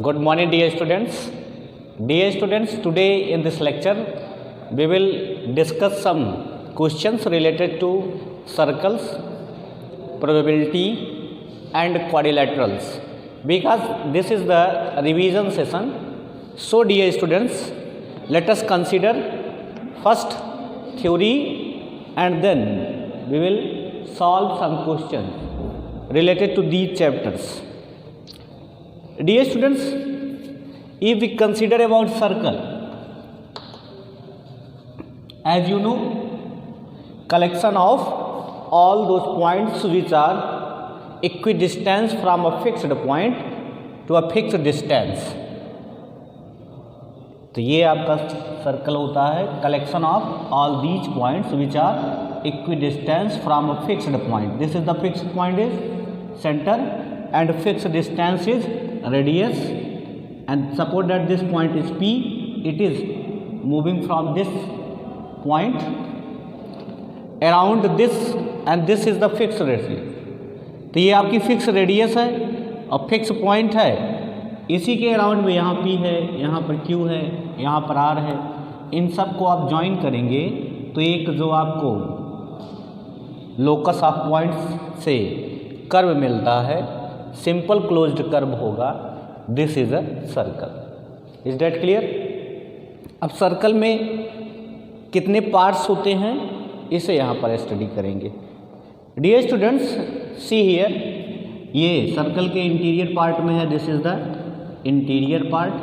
Good morning, dear students. Dear students, today in this lecture, we will discuss some questions related to circles, probability, and quadrilaterals. Because this is the revision session, so dear students, let us consider first theory and then we will solve some questions related to these chapters. Dear students, if we consider about circle, as you know, collection of all those points which are equidistant from a fixed point to a fixed distance, तो ये आपका circle होता है collection of all these points which are equidistance from a fixed point. This is the fixed point is centre and fixed distance is radius, and suppose that this point is P, it is moving from this point around this and this is the fixed radius. तो ये आपकी fix radius है और fix point है, इसी के around में यहाँ P है, यहाँ पर Q है, यहाँ पर R है. इन सब को आप ज्वाइन करेंगे तो एक जो आपको लोकस ऑफ पॉइंट्स से कर्व मिलता है, सिंपल क्लोज्ड कर्व होगा. This is a circle. Is that clear? अब सर्कल में कितने पार्ट्स होते हैं इसे यहाँ पर स्टडी करेंगे. डियर स्टूडेंट्स, सी हियर, ये सर्कल के इंटीरियर पार्ट में है. This is the interior part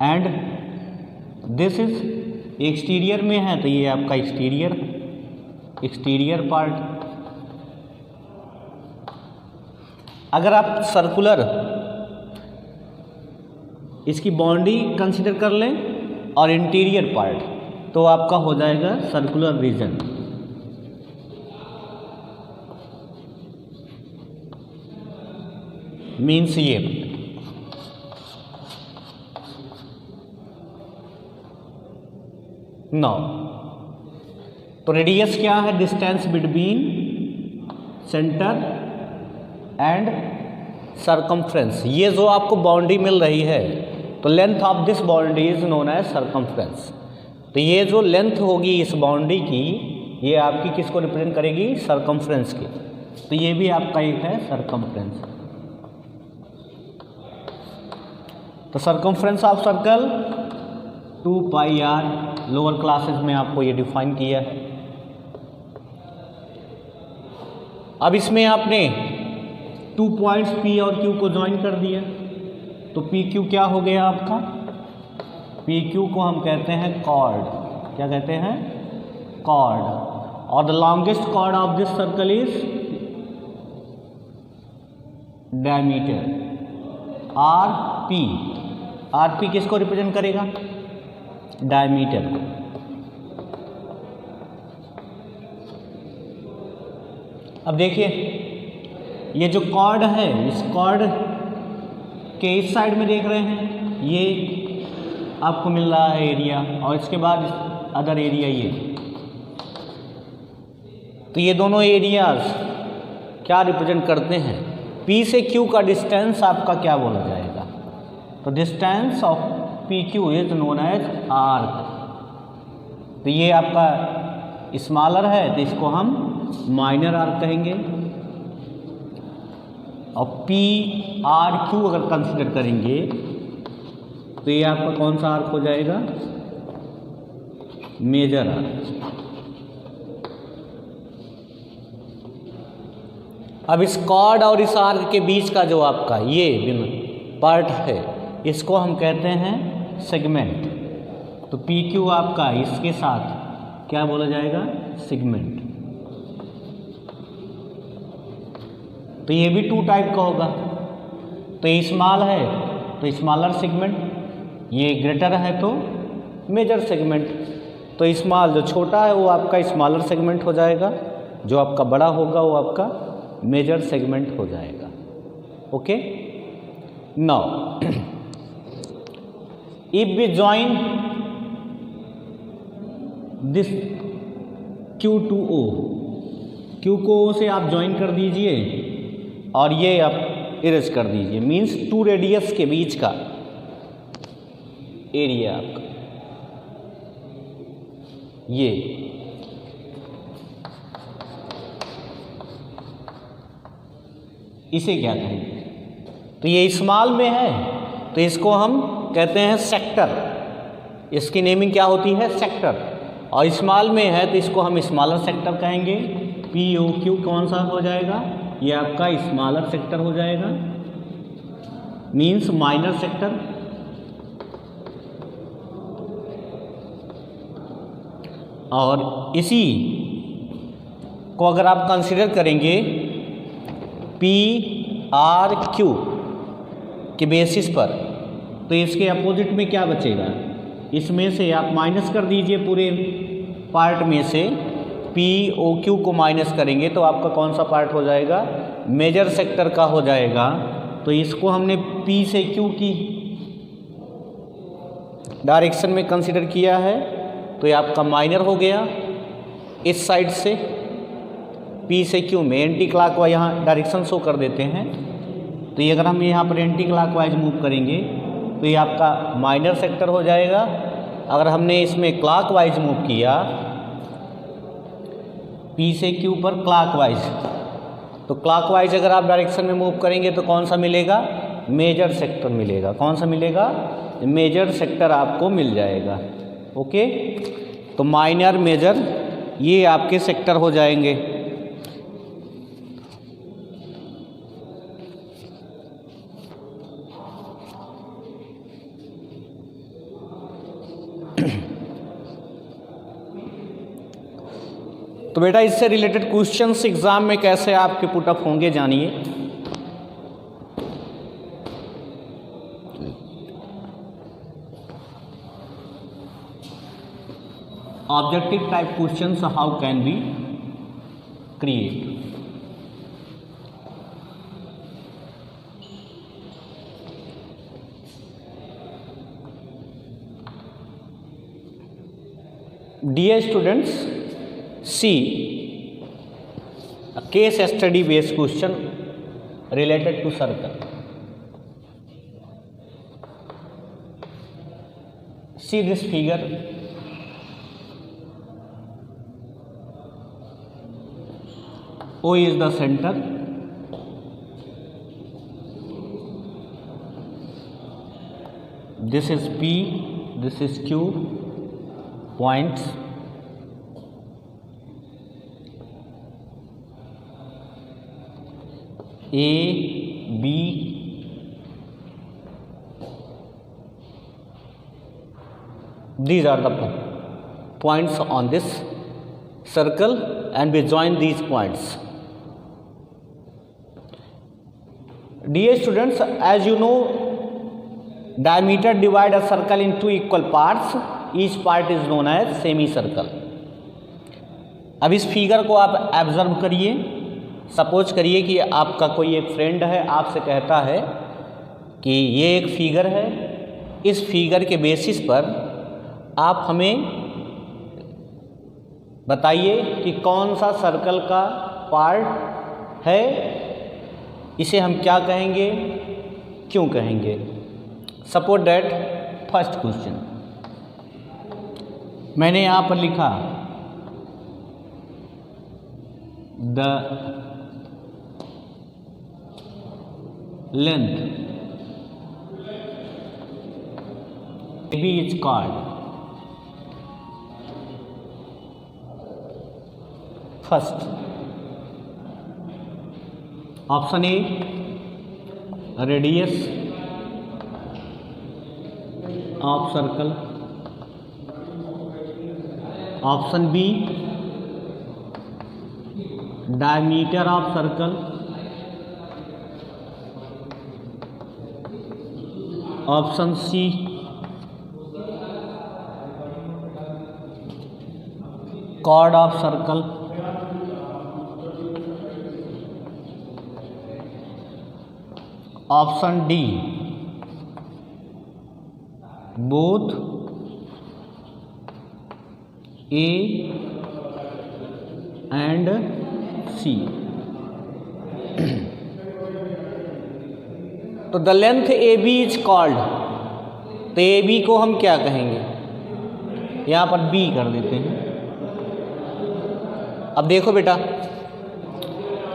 and this is exterior में है, तो ये आपका एक्सटीरियर पार्ट. अगर आप सर्कुलर इसकी बाउंड्री कंसीडर कर लें और इंटीरियर पार्ट, तो आपका हो जाएगा सर्कुलर रीजन. मीन्स ये नो. तो रेडियस क्या है? Distance between centre and circumference. ये जो आपको बाउंड्री मिल रही है, तो length of this boundary is known as circumference. तो ये जो लेंथ होगी इस बाउंड्री की, ये आपकी किसको रिप्रेजेंट करेगी? सरकमफ्रेंस की. तो ये भी आपका एक है सरकमफ्रेंस. तो circumference of circle 2 pi r, lower classes में आपको ये डिफाइन किया है. अब इसमें आपने 2 पॉइंट्स P और Q को ज्वाइन कर दिया, तो PQ क्या हो गया आपका? PQ को हम कहते हैं कॉर्ड. क्या कहते हैं? कॉर्ड. और the longest chord of this circle is diameter RP. RP किसको रिप्रेजेंट करेगा? डायमीटर को. अब देखिए, ये जो कॉर्ड है, इस कॉर्ड के इस साइड में देख रहे हैं, ये आपको मिल रहा है एरिया, और इसके बाद अदर एरिया ये. तो ये दोनों एरियाज क्या रिप्रेजेंट करते हैं? P से Q का डिस्टेंस आपका क्या बोला जाएगा? तो distance of PQ is known as arc. तो ये आपका स्मॉलर है, तो इसको हम माइनर आर्क कहेंगे. और PRQ अगर कंसिडर करेंगे तो ये आपका कौन सा आर्क हो जाएगा? Major arc. अब इस कॉर्ड और इस आर्क के बीच का जो आपका ये पार्ट है, इसको हम कहते हैं सेगमेंट. तो PQ आपका इसके साथ क्या बोला जाएगा? सेगमेंट. तो ये भी 2 टाइप का होगा. तो ये स्मॉल है तो स्मॉलर सेगमेंट, ये ग्रेटर है तो मेजर सेगमेंट. तो स्मॉल जो छोटा है वो आपका स्मॉलर सेगमेंट हो जाएगा, जो आपका बड़ा होगा वो आपका मेजर सेगमेंट हो जाएगा. Okay. Now if we join this Q to O, Q को O से आप ज्वाइन कर दीजिए और ये आप इरेज कर दीजिए। मीन्स 2 रेडियस के बीच का एरिया आपका ये, इसे क्या कहेंगे? तो ये स्मॉल में है तो इसको हम कहते हैं सेक्टर। इसकी नेमिंग क्या होती है? सेक्टर। और स्मॉल में है तो इसको हम स्मॉलर सेक्टर कहेंगे। POQ कौन सा हो जाएगा? ये आपका स्मॉलर सेक्टर हो जाएगा, मीन्स माइनर सेक्टर। और इसी को अगर आप कंसीडर करेंगे PRQ के बेसिस पर, तो इसके अपोजिट में क्या बचेगा? इसमें से आप माइनस कर दीजिए, पूरे पार्ट में से POQ को माइनस करेंगे तो आपका कौन सा पार्ट हो जाएगा? मेजर सेक्टर का हो जाएगा। तो इसको हमने P से Q की डायरेक्शन में कंसीडर किया है तो ये आपका माइनर हो गया। इस साइड से P से Q में एंटी क्लॉकवाइज यहाँ डायरेक्शन शो कर देते हैं। तो ये अगर हम यहाँ पर एंटी क्लॉकवाइज मूव करेंगे तो ये आपका माइनर सेक्टर हो जाएगा। अगर हमने इसमें क्लॉकवाइज मूव किया P से Q पर क्लॉकवाइज, तो क्लॉकवाइज अगर आप डायरेक्शन में मूव करेंगे तो कौन सा मिलेगा? मेजर सेक्टर मिलेगा। कौन सा मिलेगा? मेजर सेक्टर आपको मिल जाएगा। ओके, तो माइनर, मेजर ये आपके सेक्टर हो जाएंगे। तो बेटा इससे रिलेटेड क्वेश्चंस एग्जाम में कैसे आपके पुटअप होंगे जानिए। Objective type questions how can be create. Dear students, see a case study based question related to circle. See this figure. O is the center, this is P, this is Q points. A, B, these are the points on this circle and we join these points. Dear students, as you know, diameter divide a circle into equal parts. Each part is known as semicircle. अब इस figure को आप observe करिए। Suppose करिए कि आपका कोई एक फ्रेंड है, आपसे कहता है कि ये एक फिगर है, इस फिगर के बेसिस पर आप हमें बताइए कि कौन सा सर्कल का पार्ट है, इसे हम क्या कहेंगे, क्यों कहेंगे। सपोज दैट फर्स्ट क्वेश्चन मैंने यहाँ पर लिखा the length AB is called first option A radius of circle, option B diameter of circle, option C chord of circle, option D both A and C। तो the length A B is called, तो A B को हम क्या कहेंगे, यहाँ पर B कर देते हैं। अब देखो बेटा,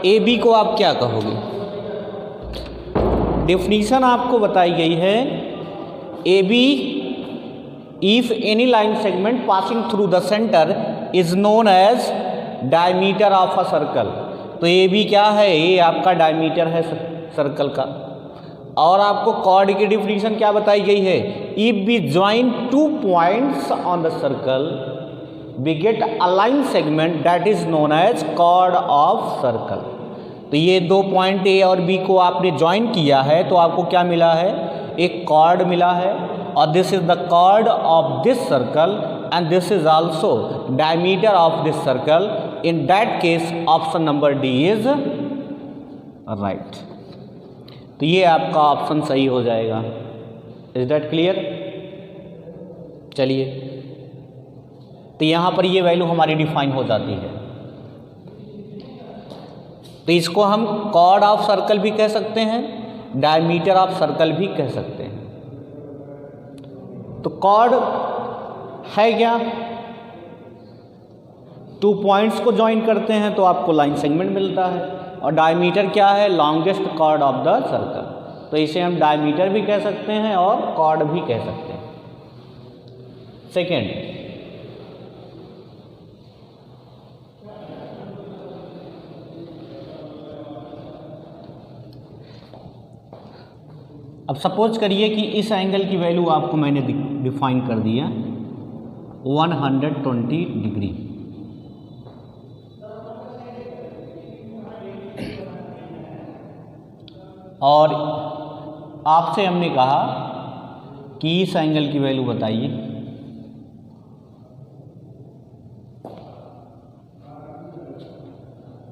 ए बी को आप क्या कहोगे, डेफिनीशन आपको बताई गई है, A B if any line segment passing through the centre is known as diameter of a circle. तो ए बी क्या है, ये आपका डायमीटर है सर्कल का। और आपको कॉर्ड की डेफिनीशन क्या बताई गई है, if we join 2 points on the circle we get a line segment that is known as chord of circle. तो ये 2 पॉइंट ए और बी को आपने ज्वाइन किया है तो आपको क्या मिला है, एक कॉर्ड मिला है, और this is the chord of this circle and this is also diameter of this circle. In that case option number D is right. तो ये आपका ऑप्शन सही हो जाएगा। Is that clear? चलिए, तो यहाँ पर ये वैल्यू हमारी डिफाइन हो जाती है। तो इसको हम कॉर्ड ऑफ सर्कल भी कह सकते हैं, डायमीटर ऑफ सर्कल भी कह सकते हैं। तो कॉर्ड है क्या, 2 पॉइंट्स को ज्वाइन करते हैं तो आपको लाइन सेगमेंट मिलता है, और डायमीटर क्या है, longest chord of the circle. तो इसे हम डायमीटर भी कह सकते हैं और कॉर्ड भी कह सकते हैं। सेकेंड, अब सपोज करिए कि इस एंगल की वैल्यू आपको मैंने डिफाइन कर दिया 120 डिग्री, और आपसे हमने कहा कि इस एंगल की वैल्यू बताइए।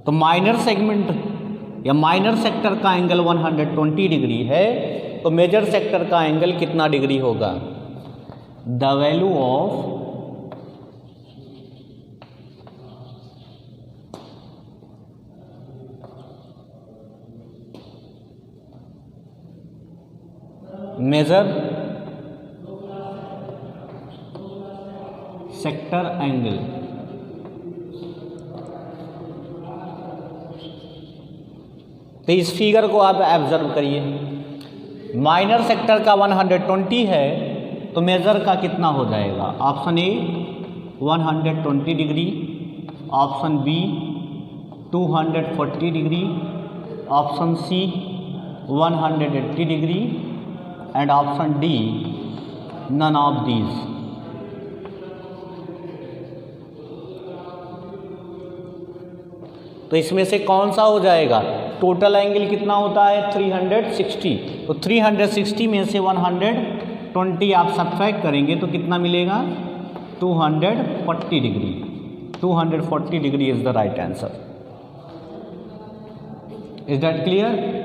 तो माइनर सेगमेंट या माइनर सेक्टर का एंगल 120 डिग्री है, तो मेजर सेक्टर का एंगल कितना डिग्री होगा, the value of major sector angle. तो इस फिगर को आप ऑब्जर्व करिए, माइनर सेक्टर का 120 है तो मेजर का कितना हो जाएगा, option A 120 degree, option B 240 degree, option C 180 degree and option D none of these. तो इसमें से कौन सा हो जाएगा, टोटल एंगल कितना होता है 360, तो 360 में से 120 आप सब्ट्रैक्ट करेंगे तो कितना मिलेगा 240 degree. 240 degree is the right answer. Is that clear?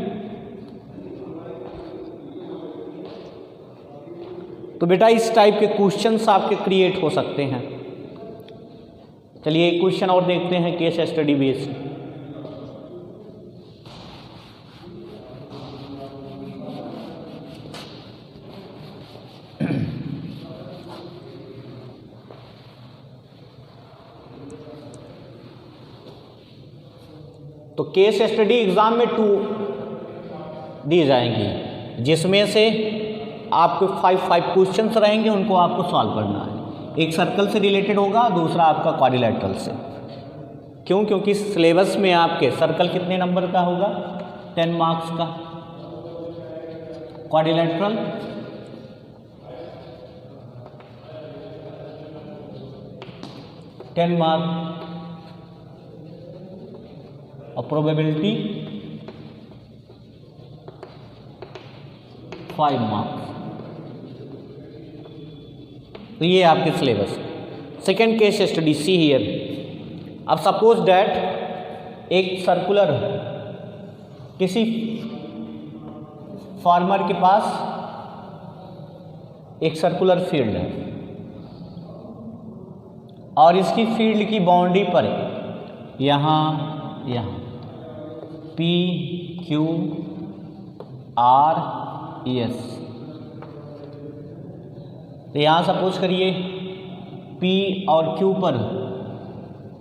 तो बेटा इस टाइप के क्वेश्चंस आपके क्रिएट हो सकते हैं। चलिए एक क्वेश्चन और देखते हैं केस स्टडी बेस्ड। तो केस स्टडी एग्जाम में 2 दी जाएंगी, जिसमें से आपके 5 क्वेश्चंस रहेंगे, उनको आपको सॉल्व करना है। एक सर्कल से रिलेटेड होगा, दूसरा आपका क्वाड्रिलेटरल से। क्यों? क्योंकि सिलेबस में आपके सर्कल कितने नंबर का होगा, 10 मार्क्स का, क्वाड्रिलेटरल 10 मार्क, और प्रोबेबिलिटी 5 मार्क्स। तो ये आपके syllabus. Second case study, see here. अब सपोज दैट एक सर्कुलर किसी फार्मर के पास एक सर्कुलर फील्ड है, और इसकी फील्ड की बाउंड्री पर यहाँ P, Q, R, यस। तो यहाँ सपोज करिए P और Q पर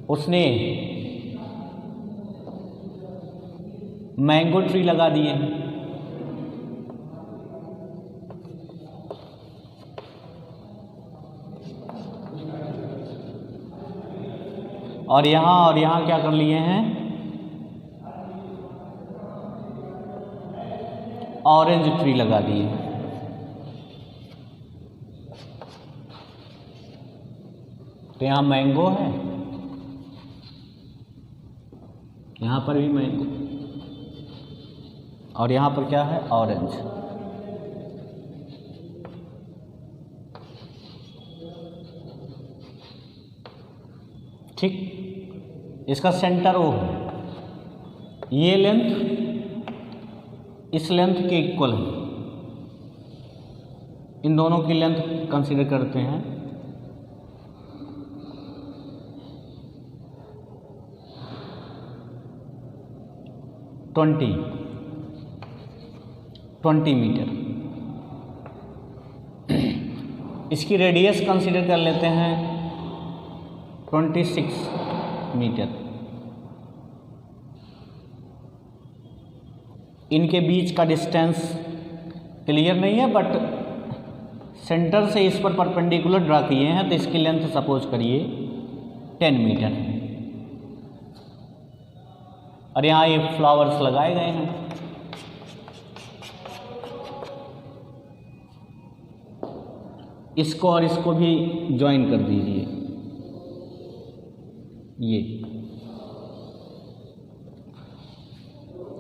उसने मैंगो ट्री लगा दिए, और यहाँ क्या कर लिए हैं, ऑरेंज ट्री लगा दिए। तो यहाँ मैंगो है, यहाँ पर भी मैंगो, और यहाँ पर क्या है, ऑरेंज। ठीक, इसका सेंटर O है, ये लेंथ इस लेंथ के इक्वल है, इन दोनों की लेंथ कंसीडर करते हैं। Twenty metre. इसकी रेडियस कंसीडर कर लेते हैं 26 मीटर। इनके बीच का डिस्टेंस क्लियर नहीं है, बट सेंटर से इस पर परपेंडिकुलर ड्रा किए हैं, तो इसकी लेंथ सपोज करिए 10 मीटर है। और यहाँ ये फ्लावर्स लगाए गए हैं। इसको और इसको भी ज्वाइन कर दीजिए, ये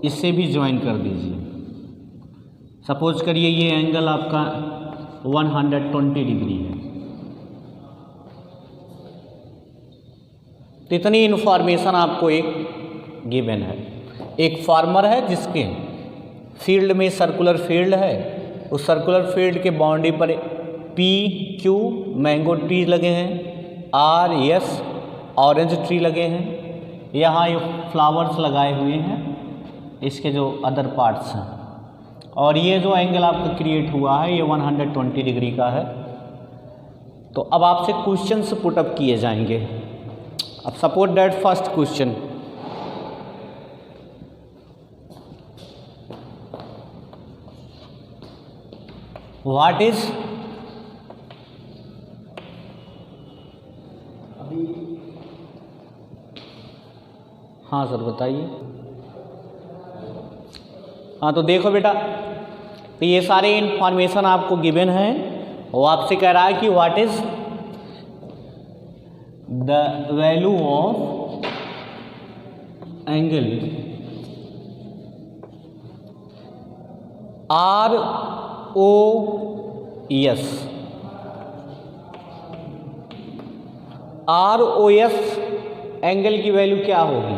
इससे भी ज्वाइन कर दीजिए। सपोज करिए ये एंगल आपका 120 डिग्री है। तो इतनी इन्फॉर्मेशन आपको एक गिवन है। एक फार्मर है जिसके फील्ड में सर्कुलर फील्ड है, उस सर्कुलर फील्ड के बाउंड्री पर P Q मैंगो ट्री लगे हैं, R S ऑरेंज ट्री लगे हैं, यहाँ ये फ्लावर्स लगाए हुए हैं, इसके जो अदर पार्ट्स हैं, और ये जो एंगल आपका क्रिएट हुआ है ये 120 डिग्री का है। तो अब आपसे क्वेश्चंस पुटअप किए जाएंगे। अब suppose that first question, what is हाँ सर बताइए। हाँ तो देखो बेटा, तो ये सारे इंफॉर्मेशन आपको गिवन है, वो आपसे कह रहा है कि what is the value of angle ROS angle की वैल्यू क्या होगी।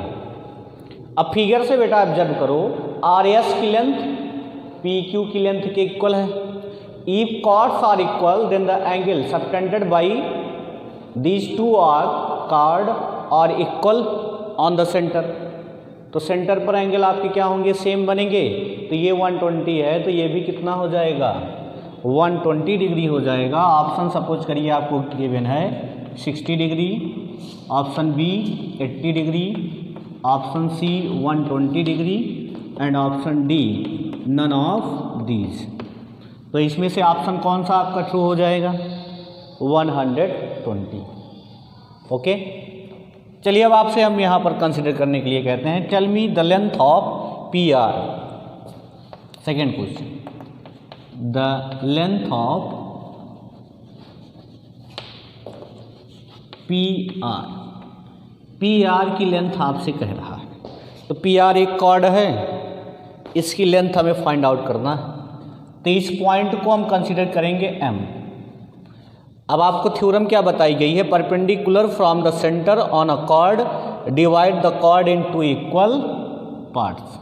अब फिगर से बेटा ऑब्जर्व करो, RS की लेंथ PQ की लेंथ के इक्वल है। If chords are equal then the angle subtended by these two are chord are equal on the centre. तो सेंटर पर एंगल आपके क्या होंगे, सेम बनेंगे। तो ये 120 है, तो ये भी कितना हो जाएगा, 120 डिग्री हो जाएगा। ऑप्शन सपोज करिए आपको गिवन है 60 degree, option B 80 degree, option C 120 degree and option D none of these. तो इसमें से ऑप्शन कौन सा आपका ट्रू हो जाएगा, 120। ओके, चलिए अब आपसे हम यहाँ पर कंसिडर करने के लिए कहते हैं, tell me the length of PR। Second question, the length of PR की लेंथ आपसे कह रहा है। तो PR एक कॉर्ड है, इसकी लेंथ हमें फाइंड आउट करना है। तो इस पॉइंट को हम कंसीडर करेंगे M। अब आपको थ्योरम क्या बताई गई है, perpendicular from the centre on a chord divide the chord in 2 equal parts.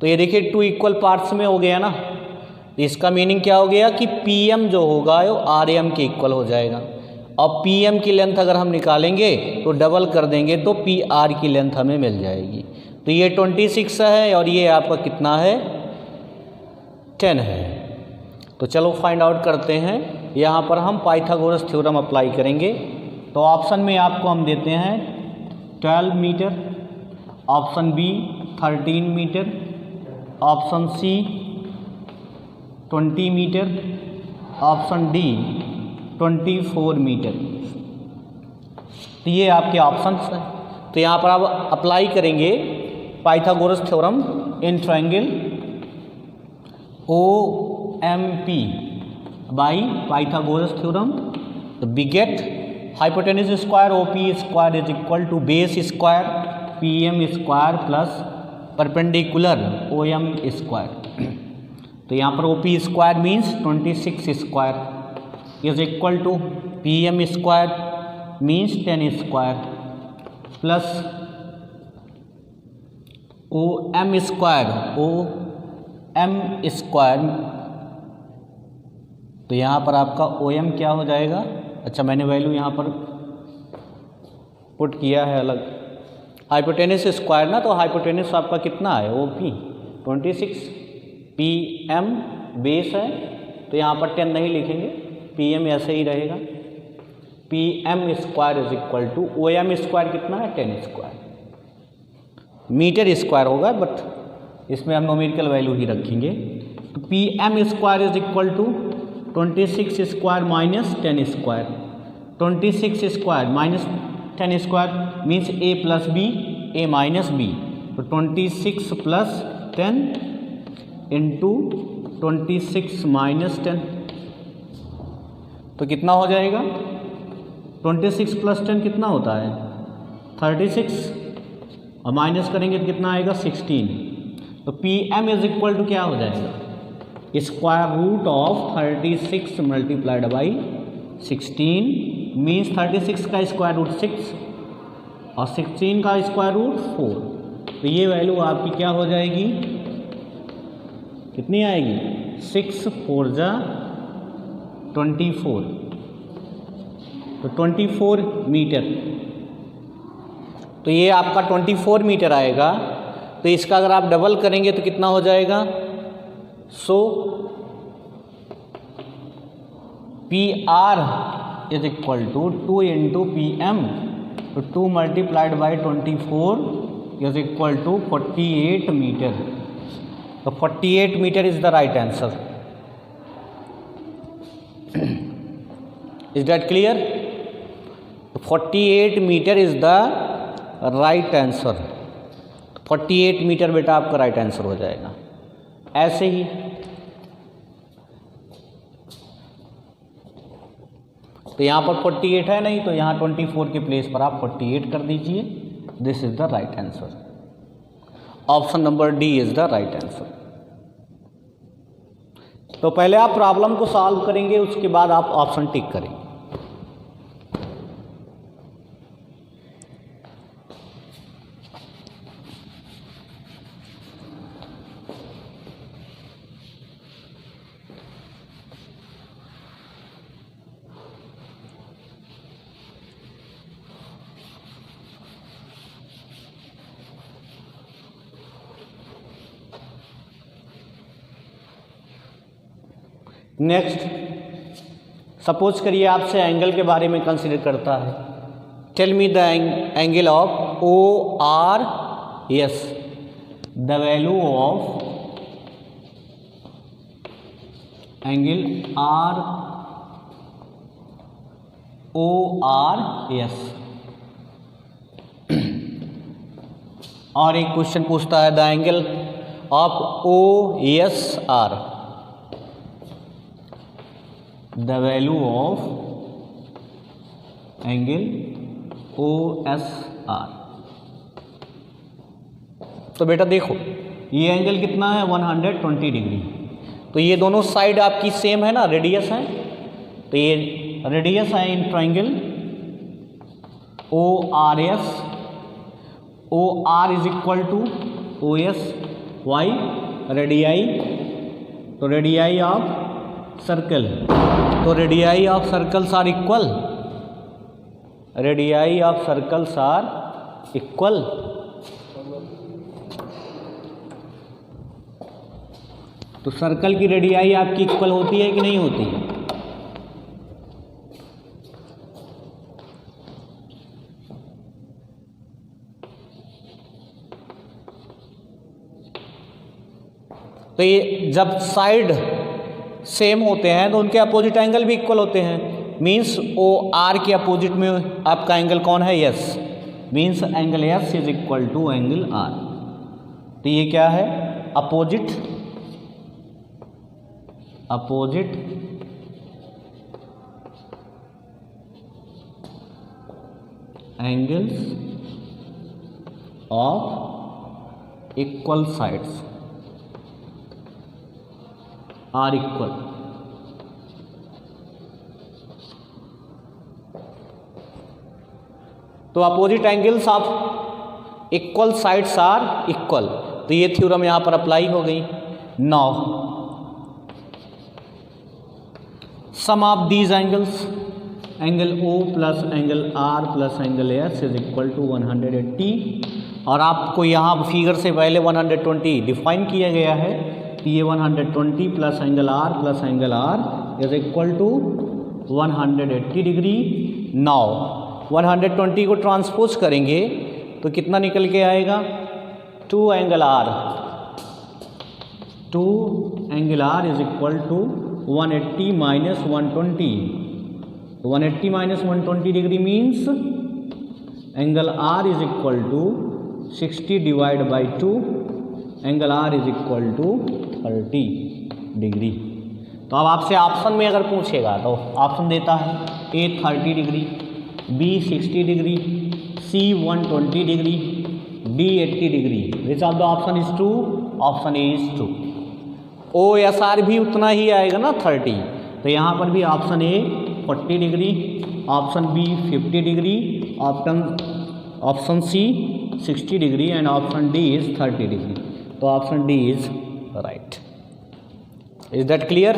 तो ये देखिए 2 इक्वल पार्ट्स में हो गया ना, तो इसका मीनिंग क्या हो गया कि PM जो होगा वो RM के इक्वल हो जाएगा। और PM की लेंथ अगर हम निकालेंगे तो डबल कर देंगे तो PR की लेंथ हमें मिल जाएगी। तो ये 26 है और ये आपका कितना है, 10 है। तो चलो फाइंड आउट करते हैं। यहाँ पर हम पाइथागोरस थ्योरम अप्लाई करेंगे। तो ऑप्शन में आपको हम देते हैं 12 metre, option B 13 metre, option C 20 metre, option D 24 metre. तो ये आपके ऑप्शंस हैं। तो यहाँ पर आप अप्लाई करेंगे Pythagoras theorem in triangle OMP by Pythagoras theorem. तो we get hypotenuse square OP square is equal to base square PM square plus perpendicular OM square. तो यहाँ पर OP square means 26 square is equal to PM square means 10 square plus OM square. तो यहाँ पर आपका OM क्या हो जाएगा? अच्छा, मैंने वैल्यू यहाँ पर पुट किया है अलग। हाइपोटेन्यूज स्क्वायर ना, तो हाइपोटेन्यूज आपका कितना है? OP 26, PM बेस है तो यहाँ पर 10 नहीं लिखेंगे, PM ऐसे ही रहेगा। PM square is equal to OM square कितना है? 10 स्क्वायर। मीटर स्क्वायर होगा बट इसमें हम न्यूमेरिकल वैल्यू ही रखेंगे। तो PM square is equal to 26 square minus 10 square. 26 square minus 10 square means A plus B, A minus B। तो 26 plus 10 into 26 minus 10 तो कितना हो जाएगा? 26 प्लस 10 कितना होता है? 36 और माइनस करेंगे तो कितना आएगा? 16। तो PM इज इक्वल टू क्या हो जाएगा? Square root of 36 multiplied by 16 means 36 का स्क्वायर रूट 6 और 16 का स्क्वायर रूट 4। तो ये वैल्यू आपकी क्या हो जाएगी? कितनी आएगी? 6 4 जा 24, तो 24 मीटर। तो ये आपका 24 मीटर आएगा। तो इसका अगर आप डबल करेंगे तो कितना हो जाएगा? So PR is equal to 2 into PM। तो 2 multiplied by 24 is equal to 48 metre. तो 48 metre is the right answer. Is that clear? 48 metre is the right answer. 48 metre बेटा आपका राइट आंसर हो जाएगा। ऐसे ही तो यहाँ पर 48 है नहीं, तो यहाँ 24 के प्लेस पर आप 48 कर दीजिए। This is the right answer. Option number D is the right answer. तो पहले आप प्रॉब्लम को सॉल्व करेंगे, उसके बाद आप ऑप्शन टिक करेंगे। नेक्स्ट, सपोज करिए आपसे एंगल के बारे में कंसीडर करता है। Tell me the angle of ORS, the value of angle ORS। और एक क्वेश्चन पूछता है the angle of OSR, the value of angle OSR। तो बेटा देखो, ये एंगल कितना है? 120 डिग्री। तो ये दोनों साइड आपकी सेम है ना, रेडियस है। तो ये रेडियस है in triangle ORS। OR is equal to OS why radii. तो रेडियाई ऑफ सर्कल, तो radii of circles are equal, radii of circles are equal. 1 तो सर्कल की रेडियाई आपकी इक्वल होती है कि नहीं होती है? तो ये जब साइड सेम होते हैं तो उनके अपोजिट एंगल भी इक्वल होते हैं। मीन्स ओ आर के अपोजिट में आपका एंगल कौन है? S. Means angle S is equal to angle R. तो ये क्या है? Opposite angles of equal sides are equal. तो opposite angles of equal sides are equal. तो ये थ्योरम यहां पर अप्लाई हो गई। Now sum of these angles, angle O plus angle R plus angle S is equal to 180। और आपको यहाँ फिगर से पहले 120 डिफाइन किया गया है। तो ये 120 plus angle R plus angle R is equal to 180 degree. Now 120 को ट्रांसपोज करेंगे तो कितना निकल के आएगा? 2 angle R is equal to 180 minus 120। 180 minus 120 degree means angle R is equal to 60 divide by 2। Angle R is equal to 30 degree. तो अब आपसे ऑप्शन में अगर पूछेगा तो ऑप्शन देता है A 30 degree, B 60 degree, C 120 degree, D 80 degree. Which of the option is true? Option A is true. OSR भी उतना ही आएगा ना 30। तो यहाँ पर भी option A 40 degree, option B 50 degree, option C 60 degree and option D is 30 degree. तो option D is right. Is that clear?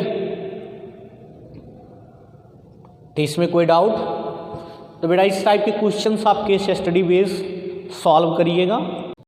इसमें कोई डाउट? तो बेटा इस टाइप के क्वेश्चंस आप केस स्टडी बेस सॉल्व करिएगा।